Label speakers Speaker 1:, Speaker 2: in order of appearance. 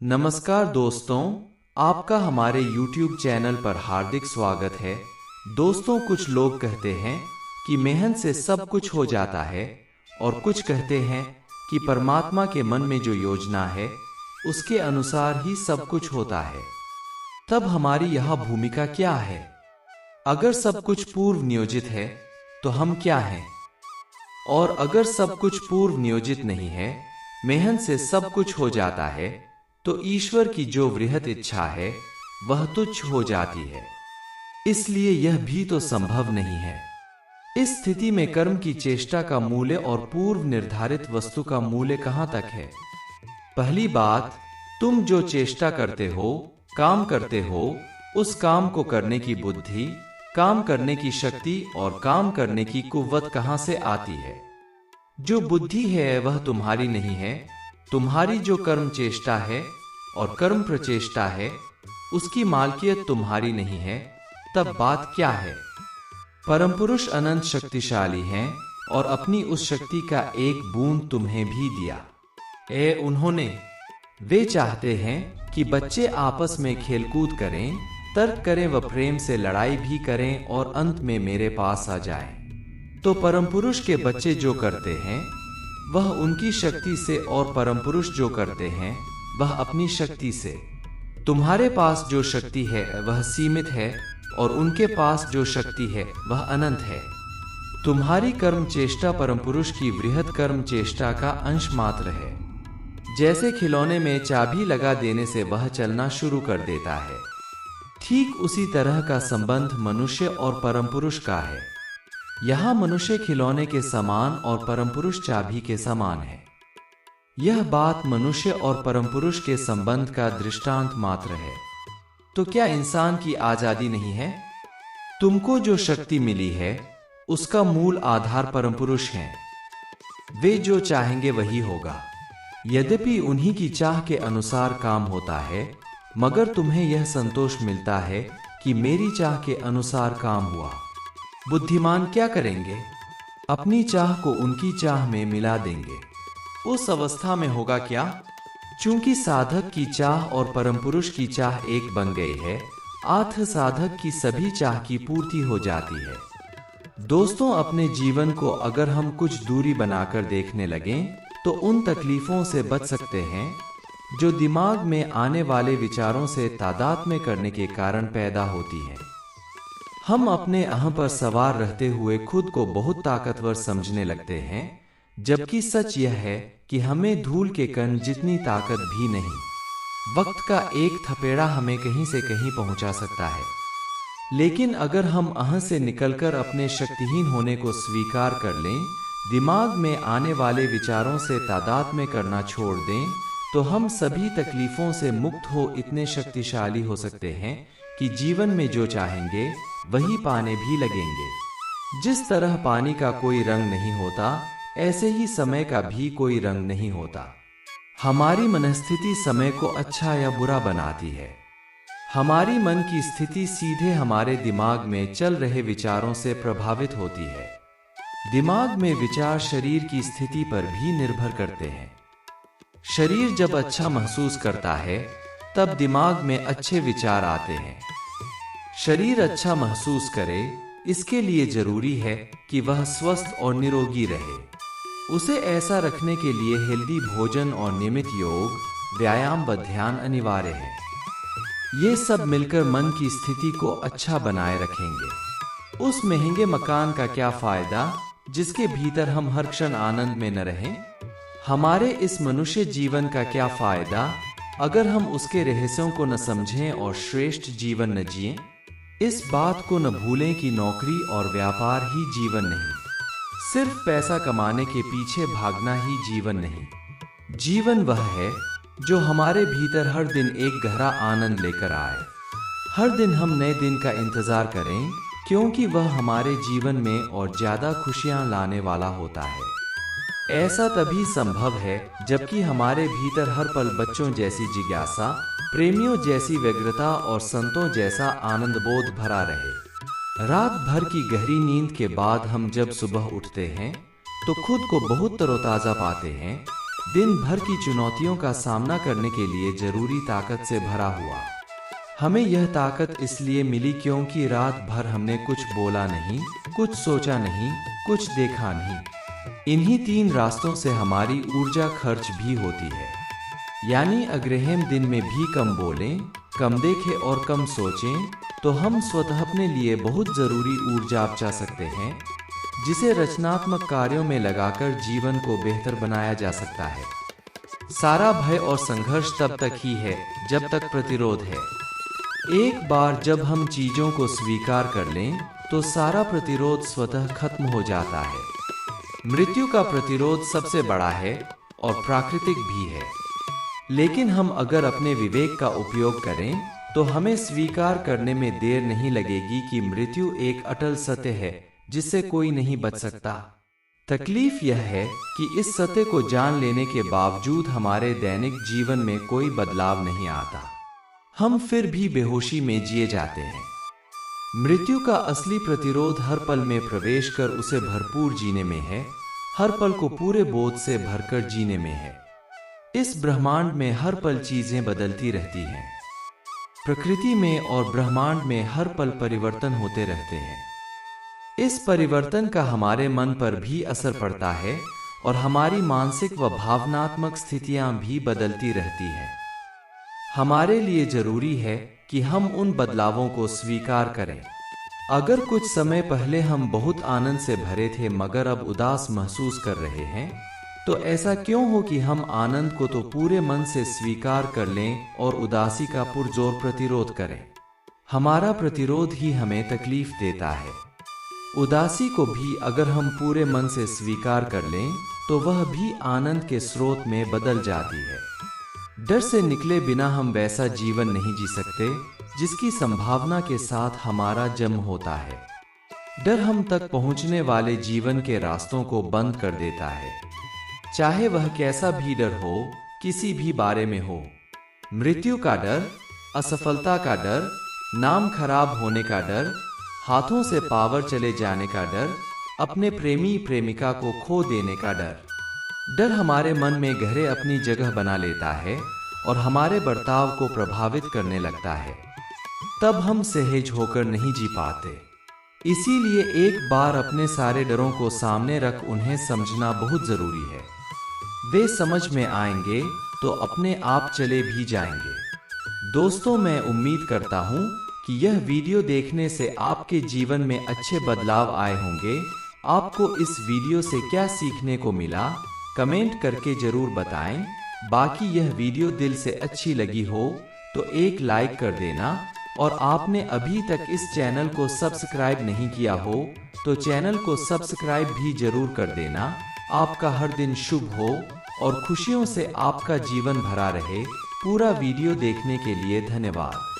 Speaker 1: नमस्कार दोस्तों, आपका हमारे YouTube चैनल पर हार्दिक स्वागत है। दोस्तों, कुछ लोग कहते हैं कि मेहनत से सब कुछ हो जाता है और कुछ कहते हैं कि परमात्मा के मन में जो योजना है उसके अनुसार ही सब कुछ होता है। तब हमारी यह भूमिका क्या है? अगर सब कुछ पूर्व नियोजित है तो हम क्या हैं? और अगर सब कुछ पूर्व नियोजित नहीं है, मेहनत से सब कुछ हो जाता है, तो ईश्वर की जो वृहत इच्छा है वह तुच्छ हो जाती है। इसलिए यह भी तो संभव नहीं है। इस स्थिति में कर्म की चेष्टा का मूल्य और पूर्व निर्धारित वस्तु का मूल्य कहां तक है? पहली बात, तुम जो चेष्टा करते हो, काम करते हो, उस काम को करने की बुद्धि, काम करने की शक्ति और काम करने की कुव्वत कहां से आती है? जो बुद्धि है वह तुम्हारी नहीं है। तुम्हारी जो कर्म चेष्टा है और कर्म प्रचेष्टा है, उसकी मालकियत तुम्हारी नहीं है। तब बात क्या है? परम पुरुष अनंत शक्तिशाली हैं और अपनी उस शक्ति का एक बूंद तुम्हें भी दिया। उन्होंने वे चाहते हैं कि बच्चे आपस में खेलकूद करें, तर्क करें व प्रेम से लड़ाई भी करें और अंत में मेरे पास आ जाएं। तो परम पुरुष के बच्चे जो करते हैं वह उनकी शक्ति से और परम पुरुष जो करते हैं वह अपनी शक्ति से। तुम्हारे पास जो शक्ति है वह सीमित है और उनके पास जो शक्ति है वह अनंत है। तुम्हारी कर्म चेष्टा परम पुरुष की वृहत कर्म चेष्टा का अंश मात्र है। जैसे खिलौने में चाबी लगा देने से वह चलना शुरू कर देता है, ठीक उसी तरह का संबंध मनुष्य और परम पुरुष का है। यहाँ मनुष्य खिलौने के समान और परम पुरुष चाबी के समान है। यह बात मनुष्य और परम पुरुष के संबंध का दृष्टांत मात्र है। तो क्या इंसान की आजादी नहीं है? तुमको जो शक्ति मिली है उसका मूल आधार परम पुरुष है। वे जो चाहेंगे वही होगा। यद्यपि उन्हीं की चाह के अनुसार काम होता है, मगर तुम्हें यह संतोष मिलता है कि मेरी चाह के अनुसार काम हुआ। बुद्धिमान क्या करेंगे? अपनी चाह को उनकी चाह में मिला देंगे। उस अवस्था में होगा क्या? चूंकि साधक की चाह और परम पुरुष की चाह एक बन गई है, आत्म साधक की सभी चाह की पूर्ति हो जाती है। दोस्तों, अपने जीवन को अगर हम कुछ दूरी बनाकर देखने लगें तो उन तकलीफों से बच सकते हैं जो दिमाग में आने वाले विचारों से तादात्म्य करने के कारण पैदा होती है। हम अपने अहं पर सवार रहते हुए खुद को बहुत ताकतवर समझने लगते हैं, जबकि सच यह है कि हमें धूल के कण जितनी ताकत भी नहीं। वक्त का एक थपेड़ा हमें कहीं से कहीं पहुंचा सकता है। लेकिन अगर हम अहं से निकलकर अपने शक्तिहीन होने को स्वीकार कर लें, दिमाग में आने वाले विचारों से तादात्म्य करना छोड़ दें, तो हम सभी तकलीफों से मुक्त हो इतने शक्तिशाली हो सकते हैं कि जीवन में जो चाहेंगे वही पाने भी लगेंगे। जिस तरह पानी का कोई रंग नहीं होता, ऐसे ही समय का भी कोई रंग नहीं होता। हमारी मनस्थिति समय को अच्छा या बुरा बनाती है। हमारी मन की स्थिति सीधे हमारे दिमाग में चल रहे विचारों से प्रभावित होती है। दिमाग में विचार शरीर की स्थिति पर भी निर्भर करते हैं। शरीर जब अच्छा महसूस करता है तब दिमाग में अच्छे विचार आते हैं। शरीर अच्छा महसूस करे, इसके लिए जरूरी है कि वह स्वस्थ और निरोगी रहे। उसे ऐसा रखने के लिए हेल्दी भोजन और नियमित योग, व्यायाम व ध्यान अनिवार्य है। ये सब मिलकर मन की स्थिति को अच्छा बनाए रखेंगे। उस महंगे मकान का क्या फायदा जिसके भीतर हम हर क्षण आनंद में न रहें? हमारे इस मनुष्य जीवन का क्या फायदा अगर हम उसके रहस्यों को न समझें और श्रेष्ठ जीवन न जिएं? इस बात को न भूलें कि नौकरी और व्यापार ही जीवन नहीं, सिर्फ पैसा कमाने के पीछे भागना ही जीवन नहीं। जीवन वह है जो हमारे भीतर हर दिन एक गहरा आनंद लेकर आए। हर दिन हम नए दिन का इंतजार करें, क्योंकि वह हमारे जीवन में और ज्यादा खुशियां लाने वाला होता है। ऐसा तभी संभव है जबकि हमारे भीतर हर पल बच्चों जैसी जिज्ञासा, प्रेमियों जैसी व्यग्रता और संतों जैसा आनंद बोध भरा रहे। रात भर की गहरी नींद के बाद हम जब सुबह उठते हैं तो खुद को बहुत तरोताजा पाते हैं, दिन भर की चुनौतियों का सामना करने के लिए जरूरी ताकत से भरा हुआ। हमें यह ताकत इसलिए मिली क्योंकि रात भर हमने कुछ बोला नहीं, कुछ सोचा नहीं, कुछ देखा नहीं। इन्हीं 3 रास्तों से हमारी ऊर्जा खर्च भी होती है। यानी अगर हम दिन में भी कम बोलें, कम देखें और कम सोचें, तो हम स्वतः अपने लिए बहुत जरूरी ऊर्जा बचा सकते हैं, जिसे रचनात्मक कार्यों में लगाकर जीवन को बेहतर बनाया जा सकता है। सारा भय और संघर्ष तब तक ही है जब तक प्रतिरोध है। एक बार जब हम चीजों को स्वीकार कर लें, तो सारा प्रतिरोध स्वतः खत्म हो जाता है। मृत्यु का प्रतिरोध सबसे बड़ा है और प्राकृतिक भी है, लेकिन हम अगर अपने विवेक का उपयोग करें, तो हमें स्वीकार करने में देर नहीं लगेगी कि मृत्यु एक अटल सत्य है जिससे कोई नहीं बच सकता। तकलीफ यह है कि इस सत्य को जान लेने के बावजूद हमारे दैनिक जीवन में कोई बदलाव नहीं आता। हम फिर भी बेहोशी में जिए जाते हैं। मृत्यु का असली प्रतिरोध हर पल में प्रवेश कर उसे भरपूर जीने में है, हर पल को पूरे बोध से भरकर जीने में है। इस ब्रह्मांड में हर पल चीजें बदलती रहती हैं। प्रकृति में और ब्रह्मांड में हर पल परिवर्तन होते रहते हैं। इस परिवर्तन का हमारे मन पर भी असर पड़ता है और हमारी मानसिक व भावनात्मक स्थितियां भी बदलती रहती हैं। हमारे लिए जरूरी है कि हम उन बदलावों को स्वीकार करें। अगर कुछ समय पहले हम बहुत आनंद से भरे थे मगर अब उदास महसूस कर रहे हैं, तो ऐसा क्यों हो कि हम आनंद को तो पूरे मन से स्वीकार कर लें और उदासी का पुरजोर प्रतिरोध करें। हमारा प्रतिरोध ही हमें तकलीफ देता है। उदासी को भी अगर हम पूरे मन से स्वीकार कर लें, तो वह भी आनंद के स्रोत में बदल जाती है। डर से निकले बिना हम वैसा जीवन नहीं जी सकते जिसकी संभावना के साथ हमारा जन्म होता है। डर हम तक पहुंचने वाले जीवन के रास्तों को बंद कर देता है, चाहे वह कैसा भी डर हो, किसी भी बारे में हो। मृत्यु का डर, असफलता का डर, नाम खराब होने का डर, हाथों से पावर चले जाने का डर, अपने प्रेमी प्रेमिका को खो देने का डर। डर हमारे मन में गहरे अपनी जगह बना लेता है और हमारे बर्ताव को प्रभावित करने लगता है। तब हम सहज होकर नहीं जी पाते। इसीलिए एक बार अपने सारे डरों को सामने रख उन्हें समझना बहुत जरूरी है। वे समझ में आएंगे तो अपने आप चले भी जाएंगे। दोस्तों, मैं उम्मीद करता हूं कि यह वीडियो देखने से आपके जीवन में अच्छे बदलाव आए होंगे। आपको इस वीडियो से क्या सीखने को मिला, कमेंट करके जरूर बताएं। बाकी यह वीडियो दिल से अच्छी लगी हो तो एक लाइक कर देना, और आपने अभी तक इस चैनल को सब्सक्राइब नहीं किया हो तो चैनल को सब्सक्राइब भी जरूर कर देना। आपका हर दिन शुभ हो और खुशियों से आपका जीवन भरा रहे। पूरा वीडियो देखने के लिए धन्यवाद।